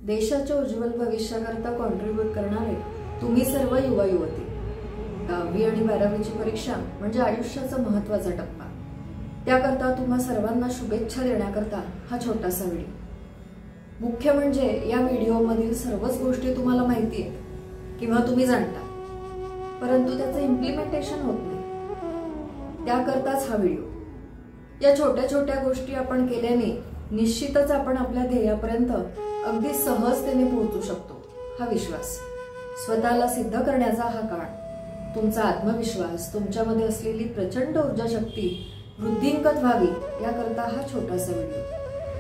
देशाच्या उज्ज्वल भविष्याकरता कॉन्ट्रीब्यूट करणारे तुम्ही सर्व युवा युवती, 10वी आणि 12वीची परीक्षा म्हणजे आयुष्याचा महत्त्वाचा टप्पा. त्याकरता तुम्हा सर्वांना शुभेच्छा देण्याकरता हा छोटासा व्हिडिओ. मुख्य म्हणजे या व्हिडिओमधील सर्वच गोष्टी तुम्हाला माहिती आहेत किंवा तुम्ही जाणता, परंतु त्याचं इम्प्लिमेंटेशन होत नाही. त्याकरताच हा व्हिडिओ. या छोट्या छोट्या गोष्टी आपण केल्याने निश्चितच आपण आपल्या ध्येयापर्यंत अगदी सहजतेने पोहोचू शकतो. हा विश्वास स्वतःला सिद्ध करण्याचा हा काळ. तुमचा आत्मविश्वास, तुमच्यामध्ये असलेली प्रचंड ऊर्जा शक्ती वृद्धिंगत व्हावी याकरता हा छोटासा व्हिडिओ.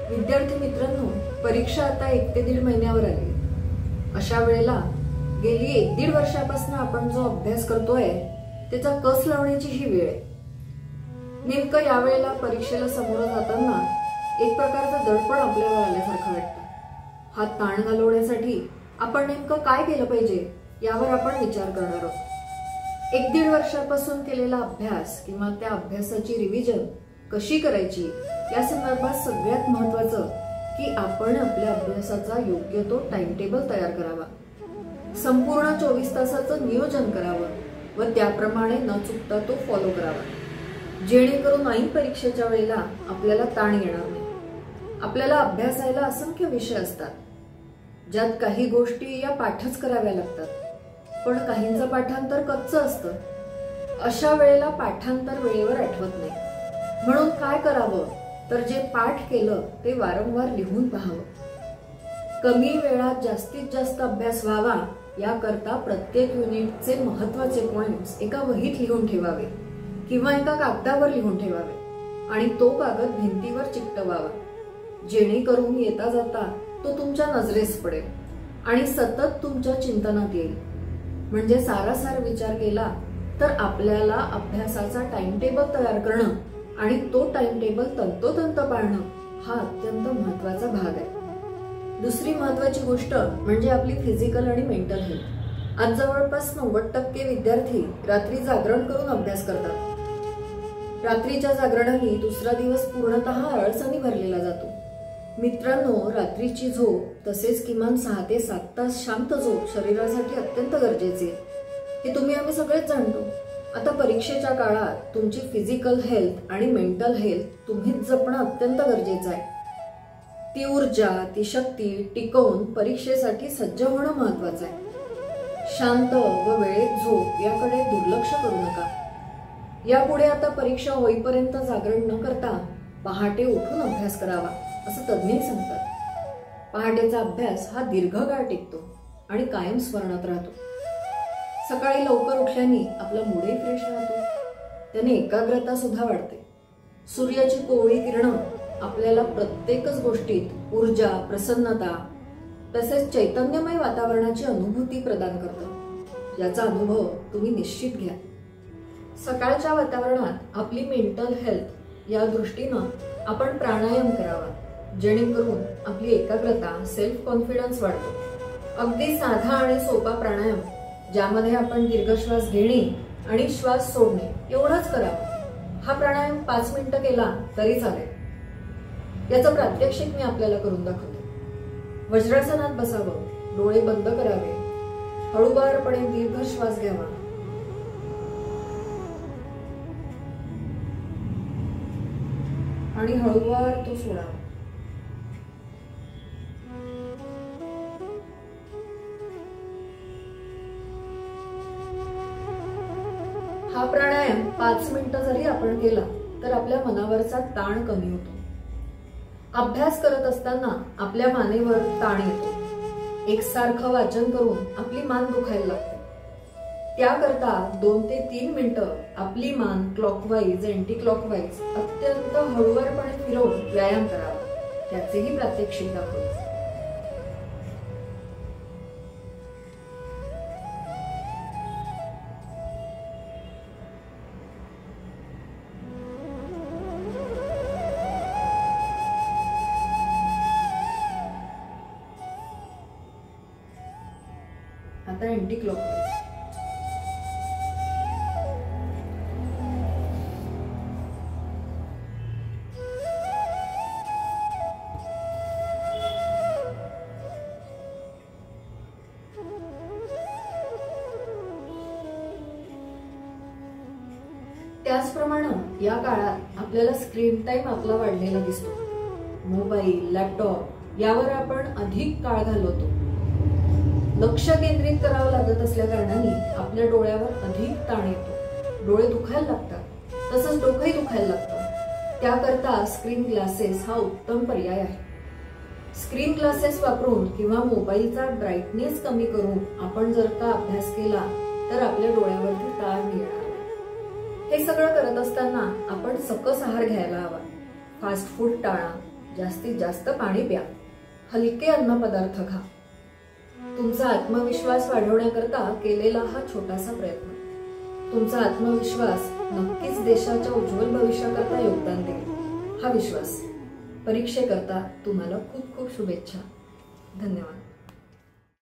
विद्यार्थी मित्रांनो, परीक्षा आता 1 ते 1.5 महिन्यावर आली. अशा वेळेला गेली 1-1.5 वर्षापासून आपण जो अभ्यास करतोय त्याचा कस लावण्याची ही वेळ आहे. नेमकं यावेळेला परीक्षेला समोर जाताना एक प्रकारचं दडपण आपल्यावर आल्यासारखं वाटतं. हा ताण घालवण्यासाठी आपण नेमकं काय केलं पाहिजे यावर आपण विचार करणार आहोत. 1-1.5 वर्षापासून केलेला अभ्यास किंवा त्या अभ्यासाची रिव्हिजन कशी करायची या संदर्भात सगळ्यात महत्वाचं की आपण आपल्या अभ्यासाचा योग्य तो टाइम टेबल तयार करावा. संपूर्ण 24 तासाचं नियोजन करावं व त्याप्रमाणे न चुकता तो फॉलो करावा, जेणेकरून ऐन परीक्षेच्या वेळेला आपल्याला ताण येणार नाही. आपल्याला अभ्यासायला असंख्य विषय असतात, ज्यात काही गोष्टी या पाठच कराव्या लागतात, पण काहींचं पाठांतर कच्चं असतं. अशा वेळेला पाठांतर वेळेवर आठवत नाही. म्हणून काय करावं तर जे पाठ केलं ते वारंवार लिहून पाहावं. कमी वेळात जास्तीत जास्त अभ्यास व्हावा याकरता प्रत्येक युनिटचे महत्वाचे पॉइंट्स एका वहीत लिहून ठेवावे किंवा एका कागदावर लिहून ठेवावे आणि तो कागद भिंतीवर चिकटवावा, जेणेकरून येता जाता तो तुमच्या नजरेस पडेल आणि सतत तुमच्या चिंतनात येईल. म्हणजे सारासार विचार केला तर आपल्याला अभ्यासाचा टाइम टेबल तयार करणं आणि तो टाइम टेबल तंतोतंत पाळणं हा अत्यंत महत्वाचा भाग आहे. दुसरी महत्वाची गोष्ट म्हणजे आपली फिजिकल आणि मेंटल हेल्थ. आज जवळपास 90% विद्यार्थी रात्री जागरण करून अभ्यास करतात. रात्रीच्या जागरणाने दुसरा दिवस पूर्णतः आळसाने भरलेला जातो. मित्रांनो, रात्रीची झोप तसेच किमान 6 ते 7 तास शांत झोप शरीरासाठी अत्यंत गरजेची आहे. हे तुम्ही आम्ही सगळेच जाणतो. आता परीक्षेच्या काळात तुमची फिजिकल हेल्थ आणि मेंटल हेल्थ तुम्हीच जपणं अत्यंत गरजेचं आहे. ती ऊर्जा, ती शक्ती टिकवून परीक्षेसाठी सज्ज होणं महत्वाचं आहे. शांत व वेळेत झोप याकडे दुर्लक्ष करू नका. यापुढे आता परीक्षा होईपर्यंत जागरण न करता पहाटे उठून अभ्यास करावा असं तज्ञ सांगतात. पहाटेचा अभ्यास हा दीर्घकाळ टिकतो आणि कायम स्मरणात राहतो. सकाळी लवकर उठल्याने आपला मूडही फ्रेश राहतो. त्याने एकाग्रता सुद्धा वाढते. सूर्याची कोवळी किरणं आपल्याला प्रत्येकच गोष्टीत ऊर्जा, प्रसन्नता तसेच चैतन्यमय वातावरणाची अनुभूती प्रदान करतात. याचा अनुभव तुम्ही निश्चित घ्या. सकाळच्या वातावरणात आपली मेंटल हेल्थ या दृष्टीनं आपण प्राणायाम करावा, जेणेकरून आपली एकाग्रता, सेल्फ कॉन्फिडन्स वाढतो. अगदी साधा आणि सोपा प्राणायाम, ज्यामध्ये आपण दीर्घ श्वास घेणे आणि श्वास सोडणे एवढंच करावं. हा प्राणायाम 5 मिनिटं केला तरी चालेल. याचं प्रात्यक्षिक मी आपल्याला करून दाखवते. वज्रासनात बसावं, डोळे बंद करावे, हळूवारपणे दीर्घ श्वास घ्यावा आणि हळूवार तो सोडावा. हा प्राणायाम 5 मिनिटं जरी आपण केला तर आपल्या मनावरचा ताण कमी होतो. अभ्यास करत असताना आपल्या मानेवर ताण येतो. एकसारखं वाचन करून आपली मान दुखायला लागते. त्याकरता 2 ते 3 मिनिटं आपली मान क्लॉकवाईज, अँटी क्लॉकवाईज अत्यंत हळूवारपणे फिरवून व्यायाम करावा. त्याचेही प्रात्यक्षिक दाखवले. आता अँटी क्लॉकवाईज. त्याचप्रमाणे या काळात आपल्याला स्क्रीन टाइम आपला वाढलेला दिसतो. मोबाईल, लॅपटॉप यावर आपण अधिक काळ घालवतो. लक्ष केंद्रित करावं लागत असल्या कारणाने आपल्या डोळ्यावर अधिक ताण येतो. डोळे दुखायला लागतात, तसंच डोकंही दुखायला लागतं. त्याकरता स्क्रीन ग्लासेस हा उत्तम पर्याय आहे. स्क्रीन ग्लासेस वापरून किंवा मोबाईलचा ब्राईटनेस कमी करून आपण जर का अभ्यास केला तर आपल्या डोळ्यावरती ताण येणार. हे सगळं करत असताना आपण सकस आहार घ्यायला हवा. फास्ट फूड टाळा, जास्तीत जास्त पाणी प्या, हलके अन्न पदार्थ खा. तुमचा आत्मविश्वास वाढवण्याकरता केलेला हा छोटासा प्रयत्न तुमचा आत्मविश्वास नक्कीच देशाच्या उज्ज्वल भविष्याकरता योगदान देईल. हा विश्वास परीक्षेकरता तुम्हाला खूप खूप शुभेच्छा. धन्यवाद.